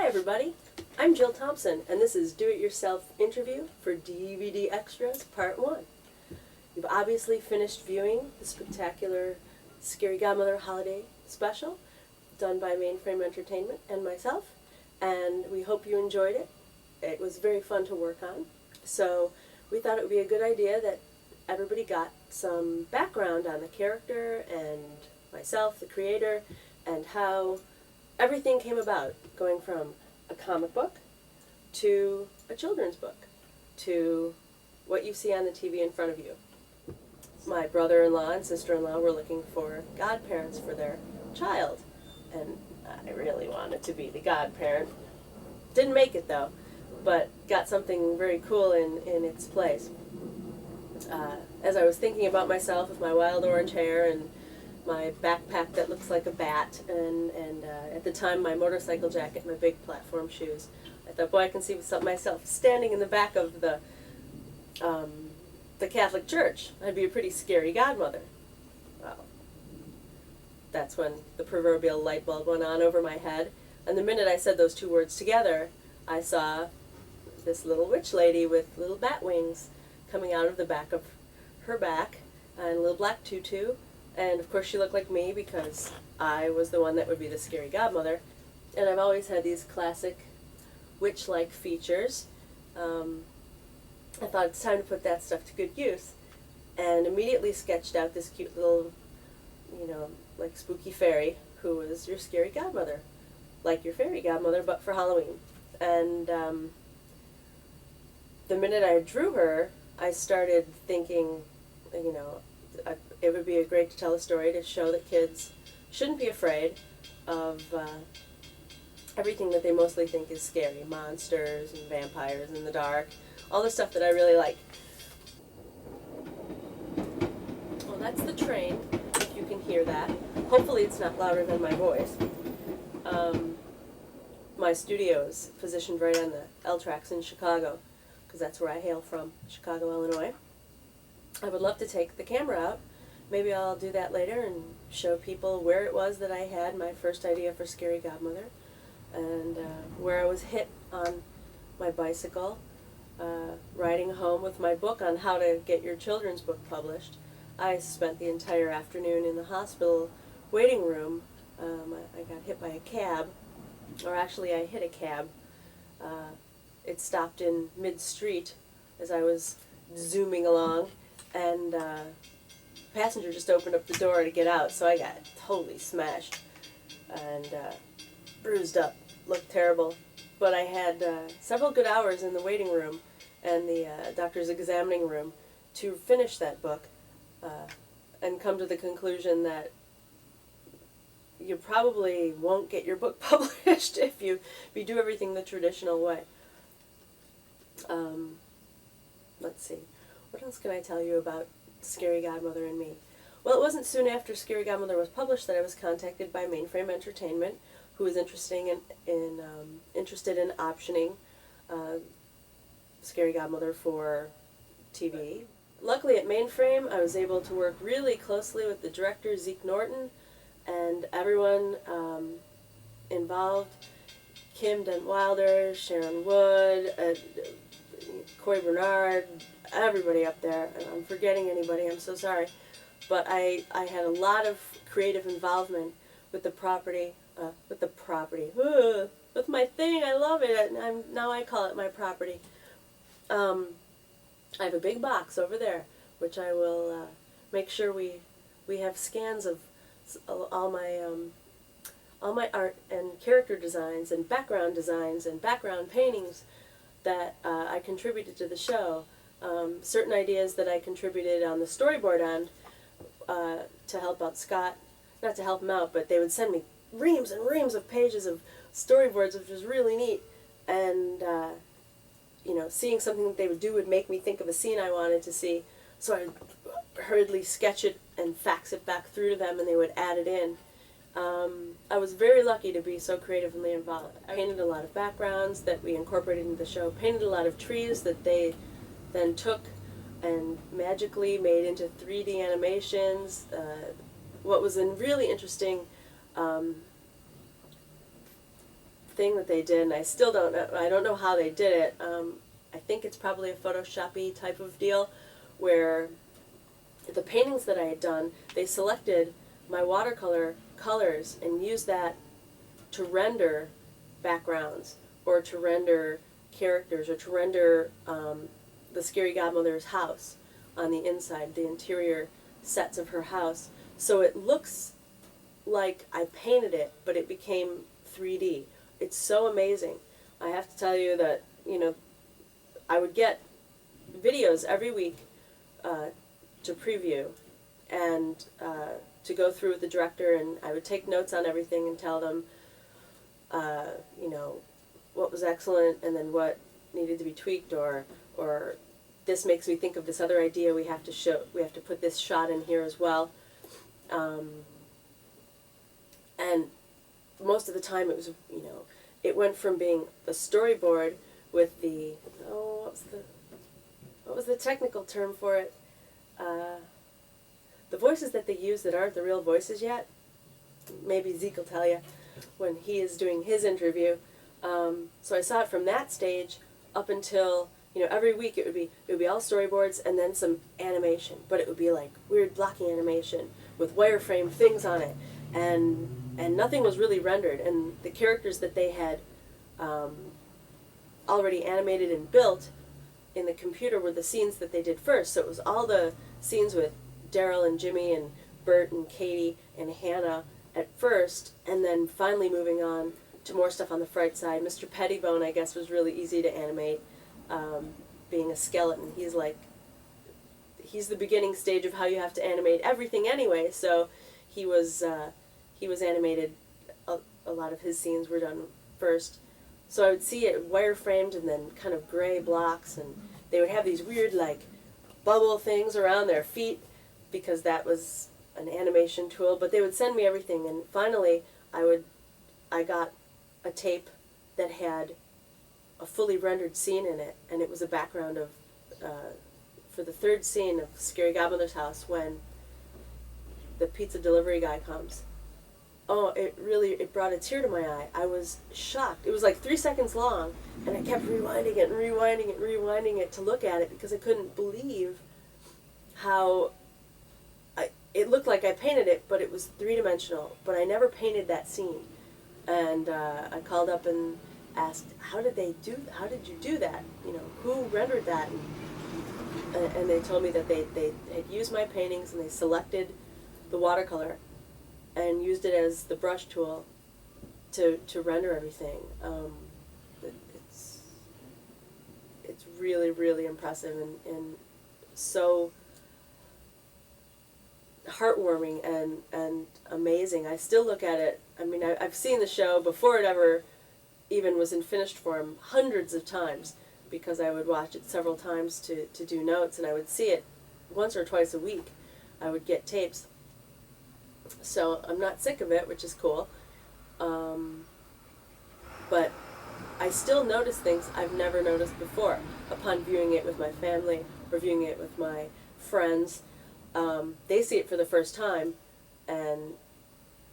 everybody. I'm Jill Thompson, and this is Do-It-Yourself Interview for DVD Extras Part 1. You've obviously finished viewing the Spooktacular Scary Godmother Holiday Special, done by Mainframe Entertainment and myself, and we hope you enjoyed it. It was very fun to work on, so we thought it would be a good idea that everybody got some background on the character and myself, the creator, and how everything came about, going from a comic book to a children's book to what you see on the TV in front of you. My brother-in-law and sister-in-law were looking for godparents for their child, and I really wanted to be the godparent. Didn't make it though, but got something very cool in its place. As I was thinking about myself with my wild orange hair and my backpack that looks like a bat, and at the time my motorcycle jacket, my big platform shoes, I thought, boy, I can see myself standing in the back of the Catholic Church. I'd be a pretty scary godmother. Well, that's when the proverbial light bulb went on over my head, and the minute I said those two words together, I saw this little witch lady with little bat wings coming out of the back of her back, and a little black tutu. And of course she looked like me because I was the one that would be the scary godmother. And I've always had these classic witch-like features. I thought it's time to put that stuff to good use. And immediately sketched out this cute little, like spooky fairy who was your scary godmother. Like your fairy godmother, but for Halloween. And the minute I drew her, I started thinking, it would be great to tell a story to show that kids shouldn't be afraid of everything that they mostly think is scary. Monsters and vampires in the dark. All the stuff that I really like. Well, that's the train, if you can hear that. Hopefully it's not louder than my voice. My studio is positioned right on the L tracks in Chicago, because that's where I hail from, Chicago, Illinois. I would love to take the camera out. Maybe I'll do that later and show people where it was that I had my first idea for Scary Godmother, and where I was hit on my bicycle, riding home with my book on how to get your children's book published. I spent the entire afternoon in the hospital waiting room. I got hit by a cab, or actually I hit a cab. It stopped in mid-street as I was zooming along, and passenger just opened up the door to get out, so I got totally smashed and bruised up, looked terrible. But I had several good hours in the waiting room and the doctor's examining room to finish that book and come to the conclusion that you probably won't get your book published if you do everything the traditional way. Let's see. What else can I tell you about Scary Godmother and me? Well, it wasn't soon after Scary Godmother was published that I was contacted by Mainframe Entertainment, who was interested in optioning Scary Godmother for TV. Luckily at Mainframe, I was able to work really closely with the director, Zeke Norton, and everyone involved. Kim Dent-Wilder, Sharon Wood, Coy Bernard, everybody up there. And I'm forgetting anybody, I'm so sorry. But I had a lot of creative involvement with the property, with my thing. I love it. Now I call it my property. I have a big box over there, which I will make sure we have scans of all my art and character designs and background paintings that I contributed to the show. Certain ideas that I contributed on the storyboard end to help out Scott. Not to help him out, but they would send me reams and reams of pages of storyboards, which was really neat. And, seeing something that they would do would make me think of a scene I wanted to see. So I would hurriedly sketch it and fax it back through to them, and they would add it in. I was very lucky to be so creatively involved. I painted a lot of backgrounds that we incorporated into the show, painted a lot of trees that they then took and magically made into 3D animations. What was really interesting thing that they did, and I still don't know. I don't know how they did it. I think it's probably a Photoshop-y type of deal, where the paintings that I had done, they selected my watercolor colors and used that to render backgrounds, or to render characters, or to render the Scary Godmother's house on the inside, the interior sets of her house. So it looks like I painted it, but it became 3D. It's so amazing. I have to tell you that, I would get videos every week to preview and to go through with the director, and I would take notes on everything and tell them, what was excellent and then what needed to be tweaked, or this makes me think of this other idea, we have to put this shot in here as well. And most of the time it was, it went from being a storyboard with the, what was the technical term for it? The voices that they use that aren't the real voices yet. Maybe Zeke will tell you when he is doing his interview. So I saw it from that stage up until, every week it would be all storyboards and then some animation, but it would be like weird blocky animation with wireframe things on it, and nothing was really rendered, and the characters that they had already animated and built in the computer were the scenes that they did first. So it was all the scenes with Daryl and Jimmy and Bert and Katie and Hannah at first, and then finally moving on to more stuff on the Fright side. Mr. Pettibone, I guess, was really easy to animate, being a skeleton. He's the beginning stage of how you have to animate everything anyway, so he was animated, a lot of his scenes were done first. So I would see it wireframed and then kind of gray blocks, and they would have these weird, like, bubble things around their feet, because that was an animation tool, but they would send me everything, and finally I got a tape that had a fully rendered scene in it, and it was a background of, for the third scene of Scary Godmother's house, when the pizza delivery guy comes. Oh, it brought a tear to my eye. I was shocked. It was like 3 seconds long, and I kept rewinding it and rewinding it and rewinding it to look at it, because I couldn't believe how it looked like I painted it, but it was three-dimensional, but I never painted that scene. And I called up and asked, how did you do that? Who rendered that? And they told me that they had used my paintings, and they selected the watercolor and used it as the brush tool to render everything. It's really, really impressive and so heartwarming and amazing. I still look at it. I mean, I've seen the show before it ever even was in finished form hundreds of times, because I would watch it several times to do notes, and I would see it once or twice a week. I would get tapes. So I'm not sick of it, which is cool. But I still notice things I've never noticed before upon viewing it with my family or viewing it with my friends. They see it for the first time, and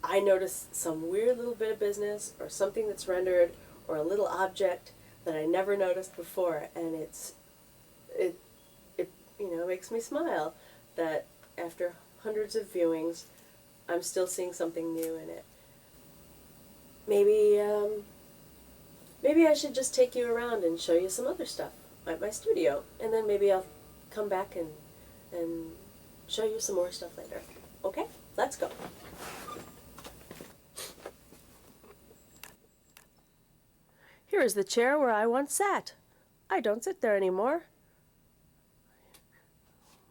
I notice some weird little bit of business or something that's rendered or a little object that I never noticed before, and it makes me smile that after hundreds of viewings, I'm still seeing something new in it. Maybe I should just take you around and show you some other stuff at my studio, and then maybe I'll come back and show you some more stuff later. Okay? Let's go. Here is the chair where I once sat. I don't sit there anymore.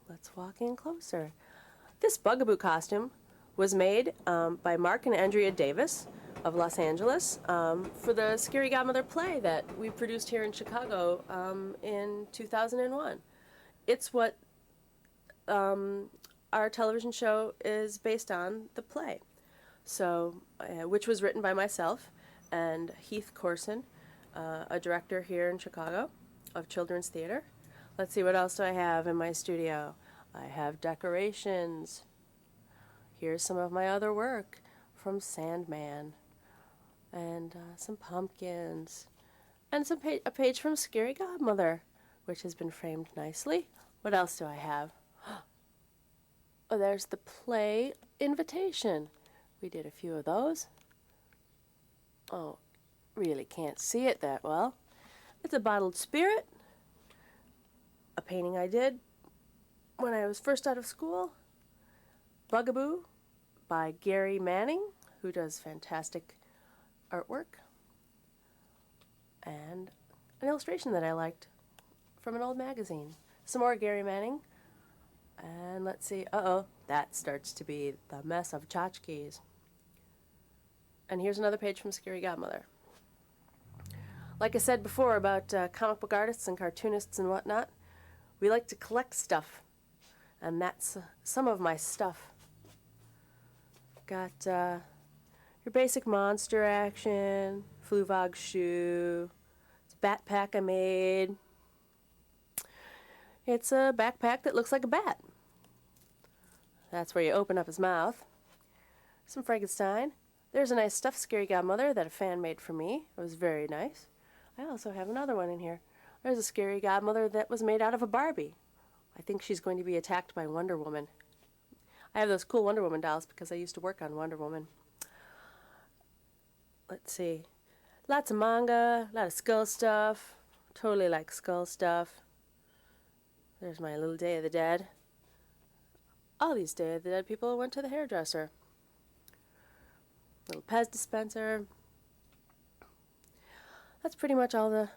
Let's walk in closer. This bugaboo costume was made by Mark and Andrea Davis of Los Angeles for the Scary Godmother play that we produced here in Chicago in 2001. It's what our television show is based on, the play. So, which was written by myself and Heath Corson, a director here in Chicago of children's theater. Let's see, what else do I have in my studio? I have decorations. Here's some of my other work from Sandman. and some pumpkins, and a page from Scary Godmother, which has been framed nicely. What else do I have? Oh, there's the play invitation. We did a few of those. Oh, really can't see it that well. It's a bottled spirit, a painting I did when I was first out of school. Bugaboo by Gary Manning, who does fantastic artwork. And an illustration that I liked from an old magazine. Some more Gary Manning. And let's see, that starts to be the mess of tchotchkes. And here's another page from Scary Godmother. Like I said before about comic book artists and cartoonists and whatnot, we like to collect stuff. And that's some of my stuff. Got your basic monster action, Fluvog shoe. It's a backpack I made. It's a backpack that looks like a bat. That's where you open up his mouth. Some Frankenstein. There's a nice stuffed Scary Godmother that a fan made for me. It was very nice. I also have another one in here. There's a Scary Godmother that was made out of a Barbie. I think she's going to be attacked by Wonder Woman. I have those cool Wonder Woman dolls because I used to work on Wonder Woman. Let's see. Lots of manga, a lot of skull stuff. Totally like skull stuff. There's my little Day of the Dead. All these Day of the Dead people went to the hairdresser. Little Pez dispenser. That's pretty much all the,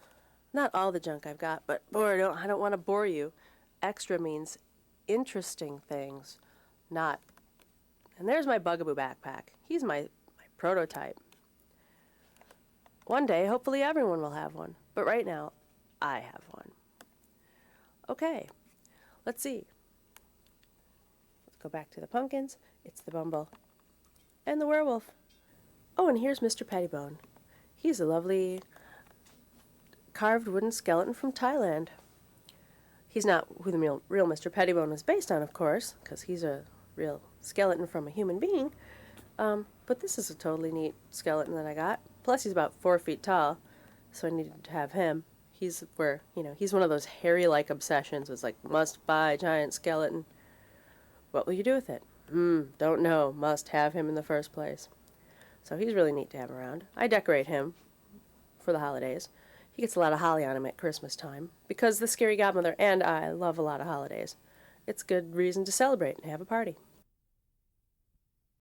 not all the junk I've got, but boy, I don't want to bore you. Extra means interesting things, not. And there's my Bugaboo backpack. He's my prototype. One day, hopefully everyone will have one, but right now, I have one. Okay, let's see. Let's go back to the pumpkins. It's the Bumble and the werewolf. Oh, and here's Mr. Pettibone. He's a lovely carved wooden skeleton from Thailand. He's not who the real Mr. Pettibone is based on, of course, because he's a real skeleton from a human being. But this is a totally neat skeleton that I got. Plus, he's about 4 feet tall, so I needed to have him. He's one of those hairy-like obsessions. It's like, must buy giant skeleton. What will you do with it? Don't know. Must have him in the first place. So he's really neat to have around. I decorate him for the holidays. He gets a lot of holly on him at Christmas time because the Scary Godmother and I love a lot of holidays. It's a good reason to celebrate and have a party.